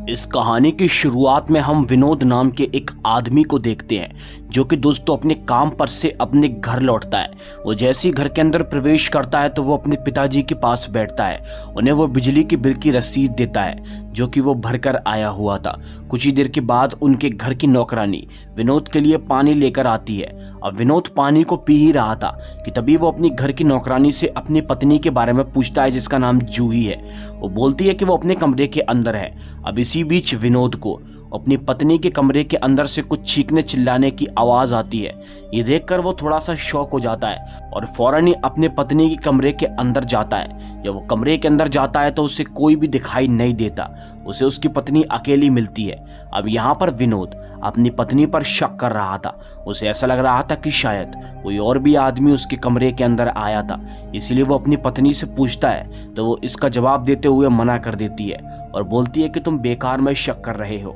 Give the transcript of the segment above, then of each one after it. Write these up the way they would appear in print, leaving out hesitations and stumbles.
इस कहानी की शुरुआत में हम विनोद नाम के एक आदमी को देखते हैं जो कि दोस्तों अपने काम पर से अपने घर लौटता है। वो जैसे ही घर के अंदर प्रवेश करता है तो वो अपने पिताजी के पास बैठता है। उन्हें वो बिजली की बिल की रसीद देता है जो कि वो भरकर आया हुआ था। कुछ ही देर के बाद उनके घर की नौकरानी विनोद के लिए पानी लेकर आती है। अब विनोद पानी को पी ही रहा था कि तभी वो अपनी घर की नौकरानी से अपनी पत्नी के बारे में पूछता है जिसका नाम जूही है। वो बोलती है कि वो अपने कमरे के अंदर है। अब इसी बीच विनोद को अपनी पत्नी के कमरे के अंदर से कुछ चीखने चिल्लाने की आवाज आती है। ये देखकर वो थोड़ा सा शॉक हो जाता है और फौरन ही अपने पत्नी के कमरे के अंदर जाता है। जब वो कमरे के अंदर जाता है तो उसे कोई भी दिखाई नहीं देता। उसे उसकी पत्नी अकेली मिलती है। अब यहाँ पर विनोद अपनी पत्नी पर शक कर रहा था। उसे ऐसा लग रहा था कि शायद कोई और भी आदमी उसके कमरे के अंदर आया था, इसीलिए वो अपनी पत्नी से पूछता है तो वो इसका जवाब देते हुए मना कर देती है और बोलती है कि तुम बेकार में शक कर रहे हो।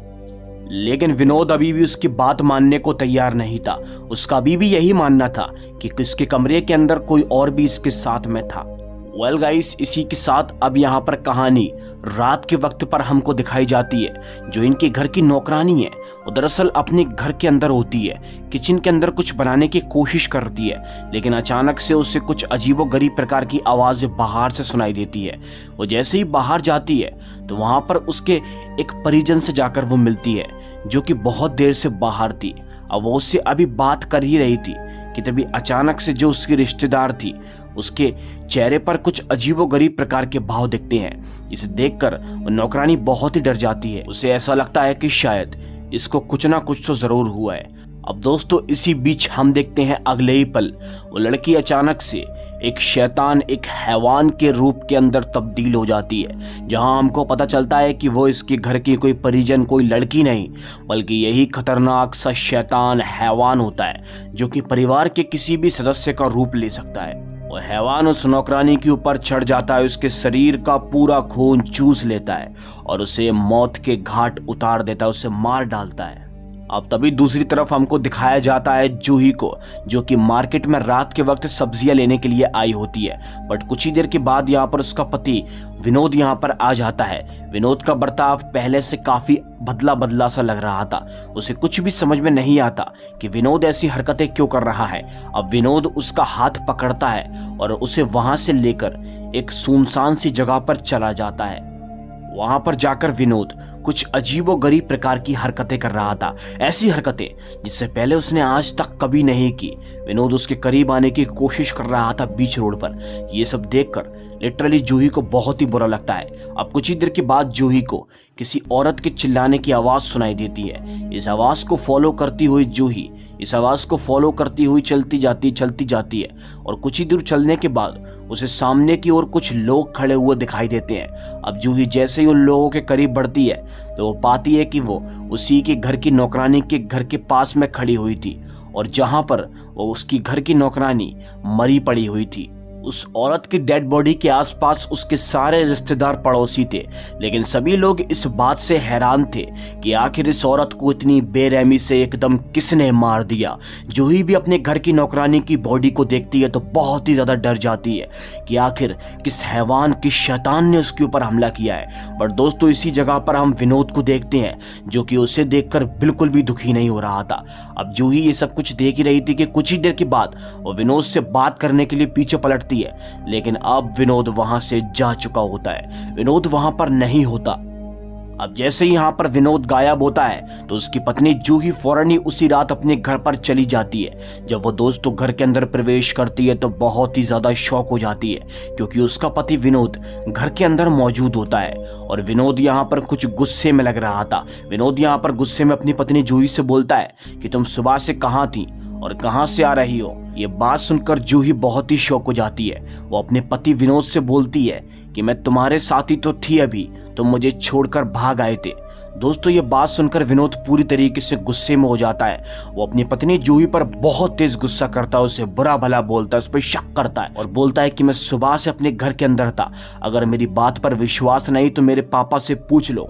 लेकिन विनोद अभी भी उसकी बात मानने को तैयार नहीं था। उसका अभी भी यही मानना था कि इसके कमरे के अंदर कोई और भी इसके साथ में था। वेल गाइस, इसी के साथ अब यहाँ पर कहानी रात के वक्त पर हमको दिखाई जाती है। जो इनके घर की नौकरानी है वो दरअसल अपने घर के अंदर होती है, किचन के अंदर कुछ बनाने की कोशिश करती है, लेकिन अचानक से उसे कुछ अजीबोगरीब प्रकार की आवाज़ बाहर से सुनाई देती है। वो जैसे ही बाहर जाती है तो वहाँ पर उसके एक परिजन से जाकर वो मिलती है जो कि बहुत देर से बाहर थी। अब वो उससे अभी बात कर ही रही थी कि तभी अचानक से जो उसकी रिश्तेदार थी उसके चेहरे पर कुछ अजीबोगरीब प्रकार के भाव दिखते हैं। इसे देखकर वो नौकरानी बहुत ही डर जाती है। उसे ऐसा लगता है कि शायद इसको कुछ ना कुछ तो जरूर हुआ है। अब दोस्तों इसी बीच हम देखते हैं अगले ही पल वो लड़की अचानक से एक शैतान, एक हैवान के रूप के अंदर तब्दील हो जाती है, जहां हमको पता चलता है कि वो इसके घर की कोई परिजन, कोई लड़की नहीं, बल्कि यही खतरनाक सा शैतान हैवान होता है जो कि परिवार के किसी भी सदस्य का रूप ले सकता है। वो हैवान उस नौकरानी के ऊपर चढ़ जाता है, उसके शरीर का पूरा खून चूस लेता है और उसे मौत के घाट उतार देता है, उसे मार डालता है। अब तभी दूसरी तरफ हमको दिखाया जाता है जूही को, जो कि मार्केट में रात के वक्त सब्जियां लेने के लिए आई होती है। बट कुछ ही देर के बाद यहाँ पर उसका पति विनोद यहाँ पर आ जाता है। विनोद का बर्ताव पहले से काफी बदला बदला सा लग रहा था। उसे कुछ भी समझ में नहीं आता कि विनोद ऐसी हरकतें क्यों कर रहा है। अब विनोद उसका हाथ पकड़ता है और उसे वहां से लेकर एक सुनसान सी जगह पर चला जाता है। वहां पर जाकर विनोद कुछ अजीबोगरीब प्रकार की हरकतें कर रहा था, ऐसी हरकतें जिससे पहले उसने आज तक कभी नहीं की। विनोद उसके करीब आने की कोशिश कर रहा था बीच रोड पर। ये सब देखकर लिटरली जूही को बहुत ही बुरा लगता है। अब कुछ ही देर के बाद जूही को किसी औरत के चिल्लाने की आवाज सुनाई देती है। इस आवाज को फॉलो करती हुई जूही चलती जाती है और कुछ ही दूर चलने के बाद उसे सामने की ओर कुछ लोग खड़े हुए दिखाई देते हैं। अब जूही जैसे ही उन लोगों के करीब बढ़ती है तो वो पाती है कि वो उसी के घर की नौकरानी के घर के पास में खड़ी हुई थी और जहां पर वो उसकी घर की नौकरानी मरी पड़ी हुई थी। उस औरत की डेड बॉडी के आसपास उसके सारे रिश्तेदार पड़ोसी थे, लेकिन सभी लोग इस बात से हैरान थे कि आखिर इस औरत को इतनी बेरहमी से एकदम किसने मार दिया। जूही भी अपने घर की नौकरानी की बॉडी को देखती है तो बहुत ही ज्यादा डर जाती है कि आखिर किस हैवान, किस शैतान ने उसके ऊपर हमला किया है। पर दोस्तों इसी जगह पर हम विनोद को देखते हैं जो कि उसे देखकर बिल्कुल भी दुखी नहीं हो रहा था। अब जूही ये सब कुछ देख ही रही थी कि कुछ ही देर के बाद वो विनोद से बात करने के लिए पीछे पलटती है, लेकिन अब विनोद वहां से जा चुका होता है। विनोद वहां पर नहीं होता। अब जैसे ही यहाँ पर विनोद गायब होता है तो उसकी पत्नी जूही फौरन ही उसी रात अपने घर पर चली जाती है। जब वो दोस्तों घर के अंदर प्रवेश करती है तो बहुत ही ज्यादा शॉक हो जाती है क्योंकि उसका पति विनोद घर के अंदर मौजूद होता है और विनोद यहाँ पर कुछ गुस्से में लग रहा था। विनोद यहाँ पर गुस्से में अपनी पत्नी जूही से बोलता है कि तुम सुबह से कहाँ थी और कहां से आ रही हो। ये बात सुनकर जूही बहुत ही शॉक हो जाती है। वो अपने पति विनोद से बोलती है कि मैं तुम्हारे साथ ही तो थी, अभी तुम मुझे छोड़कर भाग आए थे। दोस्तों ये बात सुनकर विनोद पूरी तरीके से गुस्से में हो जाता है। वो अपनी पत्नी जूही पर बहुत तेज गुस्सा करता है, उसे बुरा भला बोलता है, उस पर शक करता है और बोलता है कि मैं सुबह से अपने घर के अंदर था, अगर मेरी बात पर विश्वास नहीं तो मेरे पापा से पूछ लो।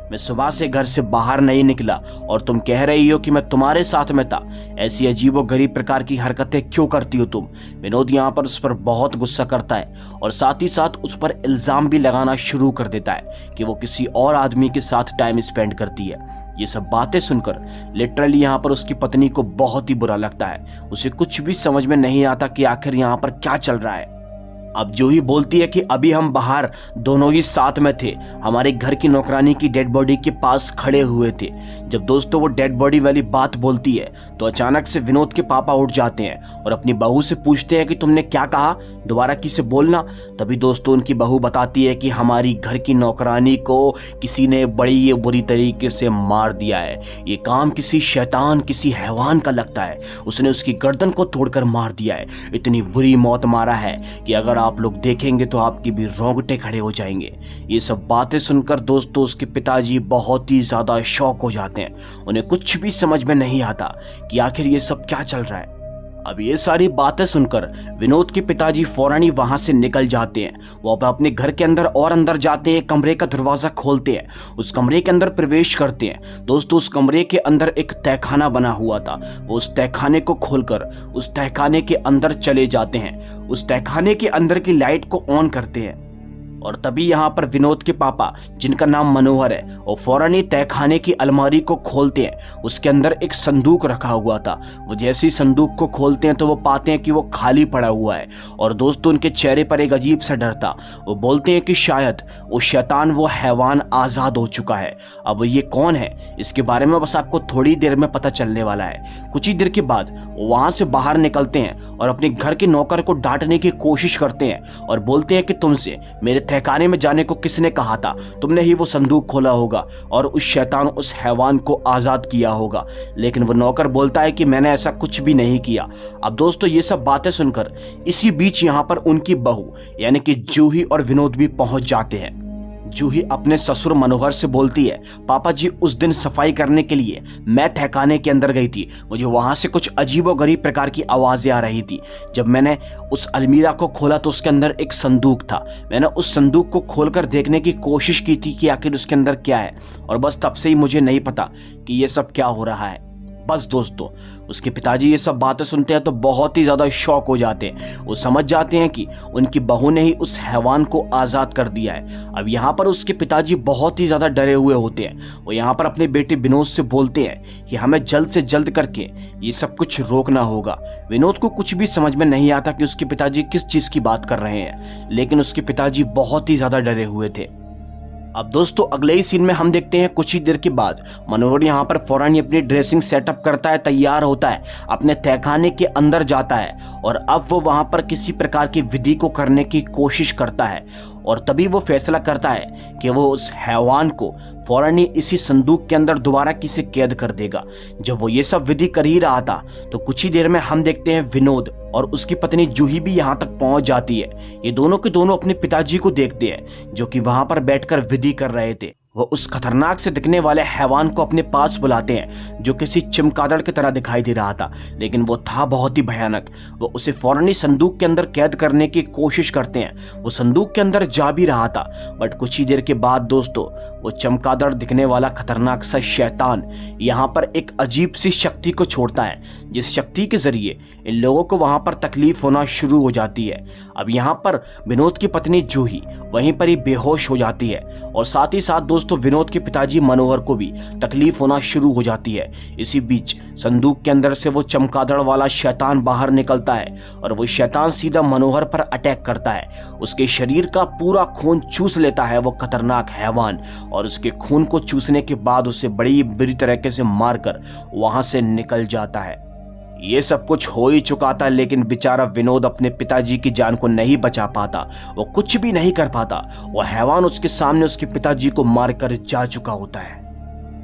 मैं सुबह से घर से बाहर नहीं निकला और तुम कह रही हो कि मैं तुम्हारे साथ में था। ऐसी अजीबोगरीब प्रकार की हरकतें क्यों करती हो तुम? विनोद यहाँ पर उस पर बहुत गुस्सा करता है और साथ ही साथ उस पर इल्ज़ाम भी लगाना शुरू कर देता है कि वो किसी और आदमी के साथ टाइम स्पेंड करती है। ये सब बातें सुनकर लिटरली यहाँ पर उसकी पत्नी को बहुत ही बुरा लगता है। उसे कुछ भी समझ में नहीं आता कि आखिर यहाँ पर क्या चल रहा है। अब जूही बोलती है कि अभी हम बाहर दोनों ही साथ में थे, हमारे घर की नौकरानी की डेड बॉडी के पास खड़े हुए थे। जब दोस्तों वो डेड बॉडी वाली बात बोलती है तो अचानक से विनोद के पापा उठ जाते हैं और अपनी बहू से पूछते हैं कि तुमने क्या कहा, दोबारा किसे बोलना। तभी दोस्तों उनकी बहू बताती है कि हमारी घर की नौकरानी को किसी ने बड़ी बुरी तरीके से मार दिया है। ये काम किसी शैतान, किसी हैवान का लगता है। उसने उसकी गर्दन को तोड़कर मार दिया है। इतनी बुरी मौत मारा है कि अगर आप लोग देखेंगे तो आपकी भी रोंगटे खड़े हो जाएंगे। ये सब बातें सुनकर दोस्तों उसके पिताजी बहुत ही ज्यादा शॉक हो जाते हैं। उन्हें कुछ भी समझ में नहीं आता कि आखिर ये सब क्या चल रहा है। अब ये सारी बातें सुनकर विनोद के पिताजी फौरन ही वहां से निकल जाते हैं। वो अब अपने घर के अंदर और अंदर जाते हैं, कमरे का दरवाजा खोलते हैं, उस कमरे के अंदर प्रवेश करते हैं। दोस्तों उस कमरे के अंदर एक तहखाना बना हुआ था। वो उस तहखाने को खोलकर उस तहखाने के अंदर चले जाते हैं। उस तहखाने के अंदर की लाइट को ऑन करते हैं और तभी यहाँ पर विनोद के पापा, जिनका नाम मनोहर है, वो फौरन ही तहखाने की अलमारी को खोलते हैं। उसके अंदर एक संदूक रखा हुआ था। वो जैसे ही संदूक को खोलते हैं तो वो पाते हैं कि वो खाली पड़ा हुआ है और दोस्तों उनके चेहरे पर एक अजीब सा डर था। वो बोलते हैं कि शायद वो शैतान, वो हैवान आज़ाद हो चुका है। अब ये कौन है इसके बारे में बस आपको थोड़ी देर में पता चलने वाला है। कुछ ही देर के बाद वो वहाँ से बाहर निकलते हैं और अपने घर के नौकर को डांटने की कोशिश करते हैं और बोलते हैं कि तुमसे मेरे तहखाने में जाने को किसने कहा था? तुमने ही वो संदूक खोला होगा और उस शैतान, उस हैवान को आज़ाद किया होगा। लेकिन वो नौकर बोलता है कि मैंने ऐसा कुछ भी नहीं किया। अब दोस्तों ये सब बातें सुनकर इसी बीच यहाँ पर उनकी बहू यानी कि जूही और विनोद भी पहुंच जाते हैं। जूही अपने ससुर मनोहर से बोलती है, पापा जी उस दिन सफाई करने के लिए मैं तहखाने के अंदर गई थी। मुझे वहां से कुछ अजीबोगरीब प्रकार की आवाजें आ रही थी। जब मैंने उस अलमीरा को खोला तो उसके अंदर एक संदूक था। मैंने उस संदूक को खोलकर देखने की कोशिश की थी कि आखिर उसके अंदर क्या है, और बस तब से ही मुझे नहीं पता कि ये सब क्या हो रहा है। बस दोस्तों उसके पिताजी ये सब बातें सुनते हैं तो बहुत ही ज़्यादा शॉक हो जाते हैं। वो समझ जाते हैं कि उनकी बहू ने ही उस हैवान को आज़ाद कर दिया है। अब यहाँ पर उसके पिताजी बहुत ही ज़्यादा डरे हुए होते हैं। वो यहाँ पर अपने बेटे विनोद से बोलते हैं कि हमें जल्द से जल्द करके ये सब कुछ रोकना होगा। विनोद को कुछ भी समझ में नहीं आता कि उसके पिताजी किस चीज़ की बात कर रहे हैं, लेकिन उसके पिताजी बहुत ही ज़्यादा डरे हुए थे। अब दोस्तों अगले ही सीन में हम देखते हैं कुछ ही देर के बाद मनोहर यहाँ पर फौरन ही अपनी ड्रेसिंग सेटअप करता है, तैयार होता है, अपने तहखाने के अंदर जाता है और अब वो वहाँ पर किसी प्रकार की विधि को करने की कोशिश करता है। और तभी वो फैसला करता है कि वो उस हैवान को फौरन ही इसी संदूक के अंदर दोबारा किसे कैद कर देगा। जब वो ये सब विधि कर ही रहा था तो कुछ ही देर में हम देखते हैं विनोद और उसकी पत्नी जूही भी यहाँ तक पहुँच जाती है। ये दोनों के दोनों अपने पिताजी को देखते हैं जो कि वहाँ पर बैठकर विधि कर रहे थे। वो उस खतरनाक से दिखने वाले हैवान को अपने पास बुलाते हैं जो किसी चमगादड़ की तरह दिखाई दे रहा था, लेकिन वो था बहुत ही भयानक। वो उसे फौरन ही संदूक के अंदर कैद करने की कोशिश करते हैं। वो संदूक के अंदर जा भी रहा था, बट कुछ ही देर के बाद दोस्तों वो चमगादड़ दिखने वाला खतरनाक सा शैतान यहाँ पर एक अजीब सी शक्ति को छोड़ता है, जिस शक्ति के जरिए इन लोगों को वहाँ पर तकलीफ होना शुरू हो जाती है। अब यहाँ पर विनोद की पत्नी जूही वहीं पर ही बेहोश हो जाती है और साथ ही साथ दोस्तों विनोद के पिताजी मनोहर को भी तकलीफ होना शुरू हो जाती है। इसी बीच संदूक के अंदर से वो चमगादड़ वाला शैतान बाहर निकलता है और वो शैतान सीधा मनोहर पर अटैक करता है। उसके शरीर का पूरा खून चूस लेता है वो खतरनाक हैवान, और उसके खून को चूसने के बाद उसे बड़ी बुरी तरीके से मारकर वहां से निकल जाता है। ये सब कुछ हो ही चुका था, लेकिन बेचारा विनोद अपने पिताजी की जान को नहीं बचा पाता। वो कुछ भी नहीं कर पाता। वो हैवान उसके सामने उसके पिताजी को मारकर जा चुका होता है।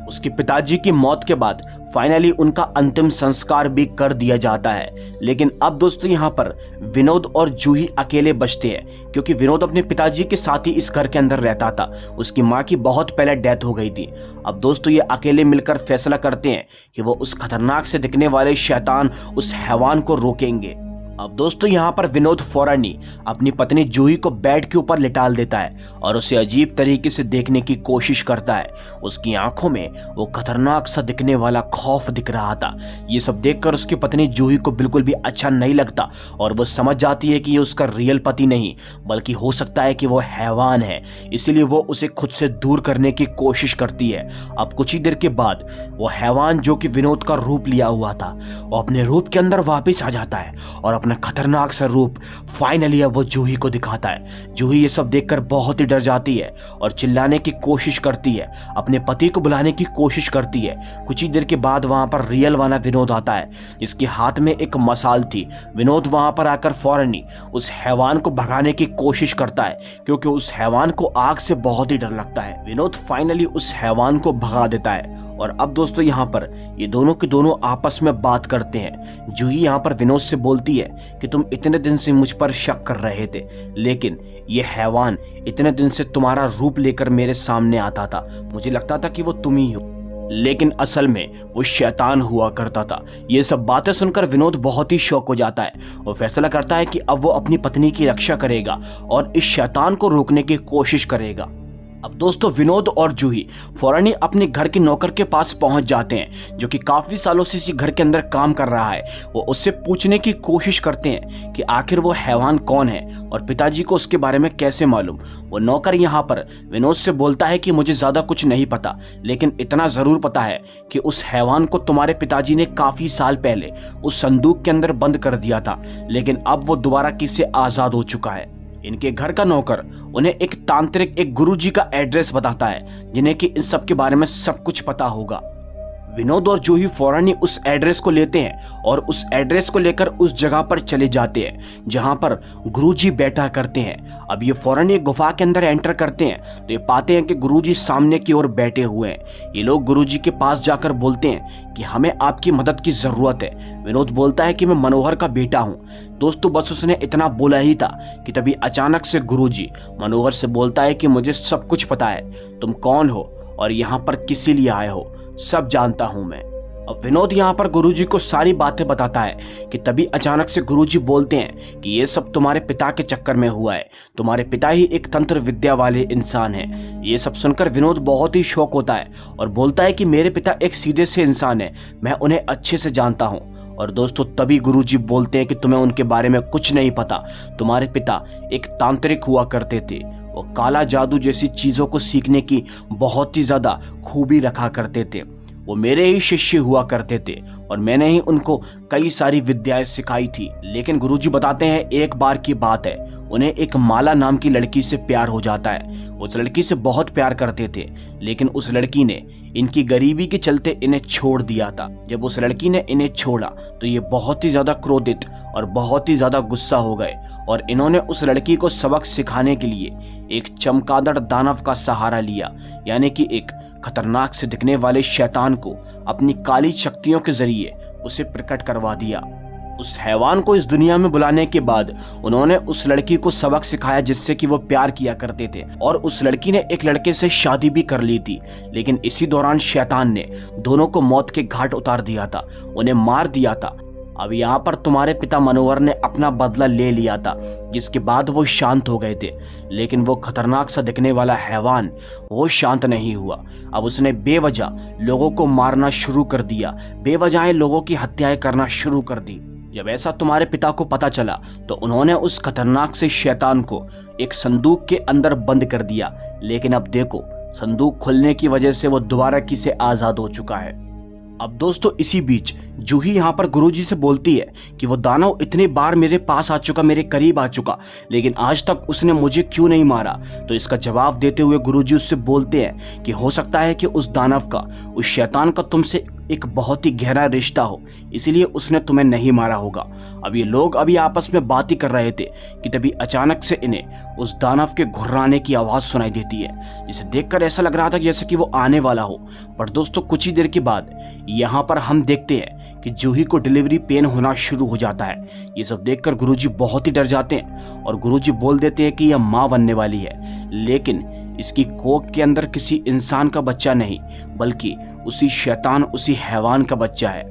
उसके पिताजी की मौत के बाद फाइनली उनका अंतिम संस्कार भी कर दिया जाता है। लेकिन अब दोस्तों यहाँ पर विनोद और जूही अकेले बचते हैं, क्योंकि विनोद अपने पिताजी के साथ ही इस घर के अंदर रहता था। उसकी माँ की बहुत पहले डेथ हो गई थी। अब दोस्तों ये अकेले मिलकर फैसला करते हैं कि वो उस खतरनाक से दिखने वाले शैतान, उस हैवान को रोकेंगे। अब दोस्तों यहाँ पर विनोद फौरानी अपनी पत्नी जूही को बेड के ऊपर लिटाल देता है और उसे अजीब तरीके से देखने की कोशिश करता है। उसकी आंखों में वो खतरनाक सा दिखने वाला खौफ दिख रहा था। ये सब देखकर उसकी पत्नी जूही को बिल्कुल भी अच्छा नहीं लगता और वो समझ जाती है कि ये उसका रियल पति नहीं बल्कि हो सकता है कि वो हैवान है, इसीलिए वो उसे खुद से दूर करने की कोशिश करती है। अब कुछ ही देर के बाद वो हैवान जो कि विनोद का रूप लिया हुआ था वो अपने रूप के अंदर वापस आ जाता है और अपना खतरनाक सा रूप फाइनली अब वो जूही को दिखाता है। जूही ये सब देखकर बहुत ही डर जाती है और चिल्लाने की कोशिश करती है, अपने पति को बुलाने की कोशिश करती है। कुछ ही देर के बाद वहां पर रियल वाला विनोद आता है जिसके हाथ में एक मसाल थी। विनोद वहां पर आकर फौरनी उस हैवान को भगाने की कोशिश करता है क्योंकि उस हैवान को आग से बहुत ही डर लगता है। विनोद फाइनली उस हैवान को भगा देता है और अब दोस्तों यहाँ पर ये दोनों के दोनों आपस में बात करते हैं। जूही यहाँ पर विनोद से बोलती है कि तुम इतने दिन से मुझ पर शक कर रहे थे, लेकिन ये हैवान इतने दिन से तुम्हारा रूप लेकर मेरे सामने आता था। मुझे लगता था कि वो तुम ही हो, लेकिन असल में वो शैतान हुआ करता था। ये सब बातें सुनकर विनोद बहुत ही शौक हो जाता है और फैसला करता है कि अब वो अपनी पत्नी की रक्षा करेगा और इस शैतान को रोकने की कोशिश करेगा। अब दोस्तों विनोद और जूही फौरन ही अपने घर के नौकर के पास पहुंच जाते हैं जो कि काफी सालों से इसी घर के अंदर काम कर रहा है। वो उससे पूछने की कोशिश करते हैं कि आखिर वो हैवान कौन है और पिताजी को उसके बारे में कैसे मालूम। वो नौकर यहाँ पर विनोद से बोलता है कि मुझे ज्यादा कुछ नहीं पता, लेकिन इतना जरूर पता है कि उस हैवान को तुम्हारे पिताजी ने काफी साल पहले उस संदूक के अंदर बंद कर दिया था, लेकिन अब वो दोबारा किससे आजाद हो चुका है। इनके घर का नौकर उन्हें एक तांत्रिक, एक गुरुजी का एड्रेस बताता है जिन्हें कि इन सब के बारे में सब कुछ पता होगा। विनोद और जूही फौरन ही उस एड्रेस को लेते हैं और उस एड्रेस को लेकर उस जगह पर चले जाते हैं जहां पर गुरुजी बैठा करते हैं। अब ये फौरन ही गुफा के अंदर एंटर करते हैं तो ये पाते हैं कि गुरुजी सामने की ओर बैठे हुए हैं। ये लोग गुरुजी के पास जाकर बोलते हैं कि हमें आपकी मदद की जरूरत है। विनोद बोलता है कि मैं मनोहर का बेटा हूँ। दोस्तों बस उसने इतना बोला ही था कि तभी अचानक से गुरुजी मनोहर से बोलता है कि मुझे सब कुछ पता है, तुम कौन हो और यहाँ पर किस लिए आए हो, सब जानता हूं मैं। अब विनोद यहाँ पर गुरुजी को सारी बातें बताता है कि तभी अचानक से गुरुजी बोलते हैं कि ये सब तुम्हारे पिता के चक्कर में हुआ है, तुम्हारे पिता ही एक तंत्र विद्या वाले इंसान हैं। ये सब सुनकर विनोद बहुत ही शौक होता है और बोलता है कि मेरे पिता एक सीधे से इंसान है, मैं उन्हें अच्छे से जानता हूँ। और दोस्तों तभी गुरुजी बोलते हैं कि तुम्हें उनके बारे में कुछ नहीं पता, तुम्हारे पिता एक तांत्रिक हुआ करते थे, वो काला जादू जैसी चीजों को सीखने की बहुत ही ज्यादा खूबी रखा करते थे। वो मेरे ही शिष्य हुआ करते थे और मैंने ही उनको कई सारी विद्याएं सिखाई थी। लेकिन गुरुजी बताते हैं एक बार की बात है, उन्हें एक माला नाम की लड़की से प्यार हो जाता है। उस लड़की से बहुत प्यार करते थे, लेकिन उस लड़की ने इनकी गरीबी के चलते इन्हें छोड़ दिया था। जब उस लड़की ने इन्हें छोड़ा तो ये बहुत ही ज्यादा क्रोधित और बहुत ही ज्यादा गुस्सा हो गए और इन्होंने उस लड़की को सबक सिखाने के लिए एक चमगादड़ दानव का सहारा लिया, यानी कि एक खतरनाक से दिखने वाले शैतान को अपनी काली शक्तियों के जरिए उसे प्रकट करवा दिया। उस हैवान को इस दुनिया में बुलाने के बाद उन्होंने उस लड़की को सबक सिखाया जिससे कि वो प्यार किया करते थे और उस लड़की ने एक लड़के से शादी भी कर ली थी। लेकिन इसी दौरान शैतान ने दोनों को मौत के घाट उतार दिया था, उन्हें मार दिया था। अब यहाँ पर तुम्हारे पिता मनोहर ने अपना बदला ले लिया था, जिसके बाद वो शांत हो गए थे। लेकिन वो खतरनाक सा दिखने वाला हैवान वो शांत नहीं हुआ। अब उसने बेवजह लोगों को मारना शुरू कर दिया, बेवजह लोगों की हत्याएं करना शुरू कर दी। जब ऐसा तुम्हारे पिता को पता चला तो उन्होंने उस खतरनाक से शैतान को एक संदूक के अंदर बंद कर दिया। लेकिन अब देखो, संदूक खुलने की वजह से वो दोबारा किसे आजाद हो चुका है। अब दोस्तों इसी बीच जूही यहाँ पर गुरुजी से बोलती है कि वो दानव इतनी बार मेरे पास आ चुका, मेरे करीब आ चुका, लेकिन आज तक उसने मुझे क्यों नहीं मारा। तो इसका जवाब देते हुए गुरुजी उससे बोलते हैं कि हो सकता है कि उस दानव का, उस शैतान का तुमसे एक बहुत ही गहरा रिश्ता हो, इसीलिए उसने तुम्हें नहीं मारा होगा। अब ये लोग अभी आपस में बात ही कर रहे थे कि तभी अचानक से इन्हें उस दानव के घुर्राने की आवाज सुनाई देती है, जिसे देखकर ऐसा लग रहा था जैसे कि वो आने वाला हो। पर दोस्तों कुछ ही देर के बाद यहाँ पर हम देखते हैं कि जूही को डिलीवरी पेन होना शुरू हो जाता है। ये सब देखकर गुरुजी बहुत ही डर जाते हैं और गुरुजी बोल देते हैं कि यह माँ बनने वाली है, लेकिन इसकी कोख के अंदर किसी इंसान का बच्चा नहीं, बल्कि उसी शैतान, उसी हैवान का बच्चा है।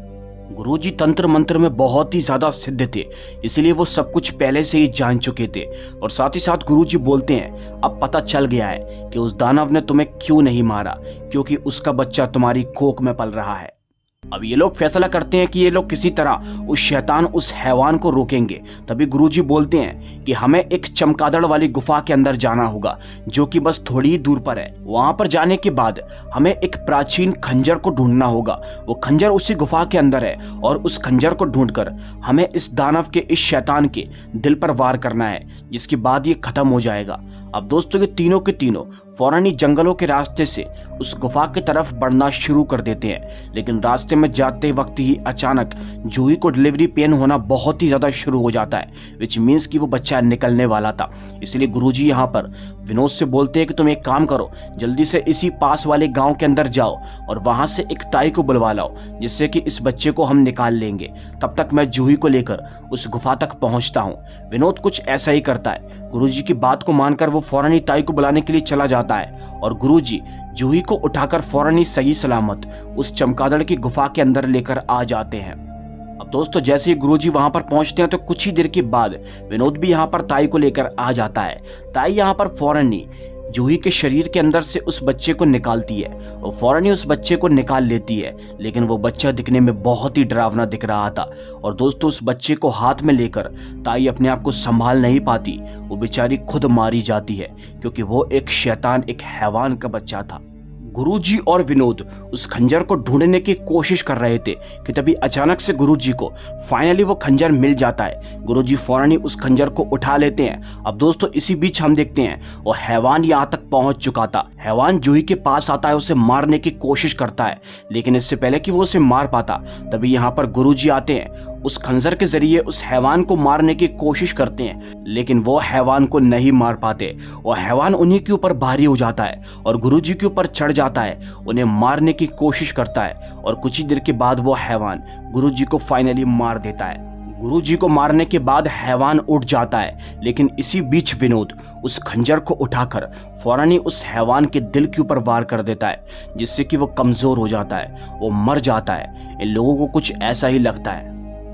गुरुजी तंत्र मंत्र में बहुत ही ज्यादा सिद्ध थे, इसलिए वो सब कुछ पहले से ही जान चुके थे। और साथ ही साथ गुरुजी बोलते हैं अब पता चल गया है कि उस दानव ने तुम्हें क्यों नहीं मारा, क्योंकि उसका बच्चा तुम्हारी कोख में पल रहा है। अब ये लोग फैसला करते हैं कि ये लोग किसी तरह उस शैतान, उस हैवान को रोकेंगे। तभी गुरुजी बोलते हैं कि हमें एक चमगादड़ वाली गुफा के अंदर जाना होगा, जो कि बस थोड़ी ही दूर पर है। वहां पर जाने के बाद हमें एक प्राचीन खंजर को ढूंढना होगा। वो खंजर उसी गुफा के अंदर है और उस खंजर को ढूंढकर हमें इस दानव के, इस शैतान के दिल पर वार करना है, जिसके बाद ये खत्म हो जाएगा। अब दोस्तों ये तीनों के तीनों फौरन ही जंगलों के रास्ते से उस गुफा की तरफ बढ़ना शुरू कर देते हैं। लेकिन रास्ते में जाते वक्त ही अचानक जूही को डिलीवरी पेन होना बहुत ही ज्यादा शुरू हो जाता है, विच मीन्स कि वो बच्चा निकलने वाला था। इसलिए गुरुजी यहाँ पर विनोद से बोलते हैं कि तुम एक काम करो, जल्दी से इसी पास वाले गांव के अंदर जाओ और वहां से एक ताई को बुलवा लाओ, जिससे कि इस बच्चे को हम निकाल लेंगे। तब तक मैं जूही को लेकर उस गुफा तक पहुंचता हूँ। विनोद कुछ ऐसा ही करता है। गुरुजी की बात को मानकर वो फौरन ही ताई को बुलाने के लिए चला जाता है और गुरुजी जूही को उठाकर फौरन ही सही सलामत उस चमगादड़ की गुफा के अंदर लेकर आ जाते हैं। अब दोस्तों जैसे ही गुरुजी वहां पर पहुंचते हैं तो कुछ ही देर के बाद विनोद भी यहाँ पर ताई को लेकर आ जाता है। ताई यहाँ पर फौरन ही जूही के शरीर के अंदर से उस बच्चे को निकालती है और फौरन ही उस बच्चे को निकाल लेती है। लेकिन वो बच्चा दिखने में बहुत ही डरावना दिख रहा था और दोस्तों उस बच्चे को हाथ में लेकर ताई अपने आप को संभाल नहीं पाती, वो बेचारी खुद मारी जाती है, क्योंकि वो एक शैतान, एक हैवान का बच्चा था। गुरुजी और विनोद उस खंजर को ढूंढने की कोशिश कर रहे थे कि तभी अचानक से गुरुजी को फाइनली वो खंजर मिल जाता है। गुरुजी फौरन ही उस खंजर को उठा लेते हैं। अब दोस्तों इसी बीच हम देखते हैं वो हैवान यहाँ तक पहुंच चुका था। हैवान जूही के पास आता है, उसे मारने की कोशिश करता है, लेकिन इससे पहले कि वो उसे मार पाता तभी यहाँ पर गुरुजी आते हैं। उस खंजर के जरिए उस हैवान को मारने की कोशिश करते हैं, लेकिन वो हैवान को नहीं मार पाते। वो हैवान उन्हीं के ऊपर भारी हो जाता है और गुरुजी के ऊपर चढ़ जाता है, उन्हें मारने की कोशिश करता है और कुछ ही देर के बाद वो हैवान गुरुजी को फाइनली मार देता है। गुरुजी को मारने के बाद हैवान उठ जाता है, लेकिन इसी बीच विनोद उस खंजर को उठाकर फौरन ही उस हैवान के दिल के ऊपर वार कर देता है, जिससे कि वो कमजोर हो जाता है, वो मर जाता है। इन लोगों को कुछ ऐसा ही लगता है।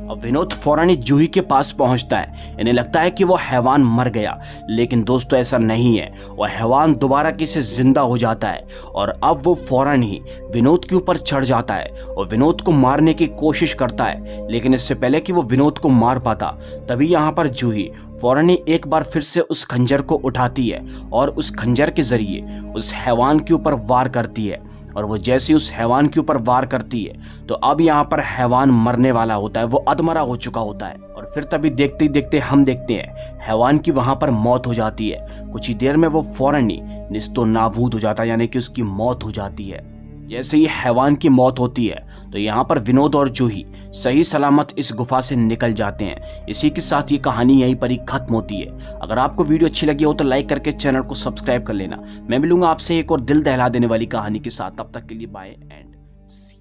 अब विनोद फौरन ही जूही के पास पहुंचता है। इन्हें लगता है कि वो हैवान मर गया, लेकिन दोस्तों ऐसा नहीं है। वो हैवान दोबारा किसी जिंदा हो जाता है और अब वो फौरन ही विनोद के ऊपर चढ़ जाता है और विनोद को मारने की कोशिश करता है। लेकिन इससे पहले कि वो विनोद को मार पाता तभी यहाँ पर जूही फौरन ही एक बार फिर से उस खंजर को उठाती है और उस खंजर के जरिए उस हैवान के ऊपर वार करती है। और वो जैसे उस हैवान के ऊपर वार करती है तो अब यहाँ पर हैवान मरने वाला होता है, वो अधमरा हो चुका होता है। और फिर तभी देखते ही देखते हम देखते हैं हैवान की वहां पर मौत हो जाती है। कुछ ही देर में वो फौरन ही निस्तो नाबूद हो जाता है, यानी कि उसकी मौत हो जाती है। जैसे ही हैवान की मौत होती है तो यहाँ पर विनोद और जूही सही सलामत इस गुफा से निकल जाते हैं। इसी के साथ ये कहानी यहीं पर ही खत्म होती है। अगर आपको वीडियो अच्छी लगी हो तो लाइक करके चैनल को सब्सक्राइब कर लेना। मैं मिलूंगा आपसे एक और दिल दहला देने वाली कहानी के साथ। तब तक के लिए बाय एंड सी।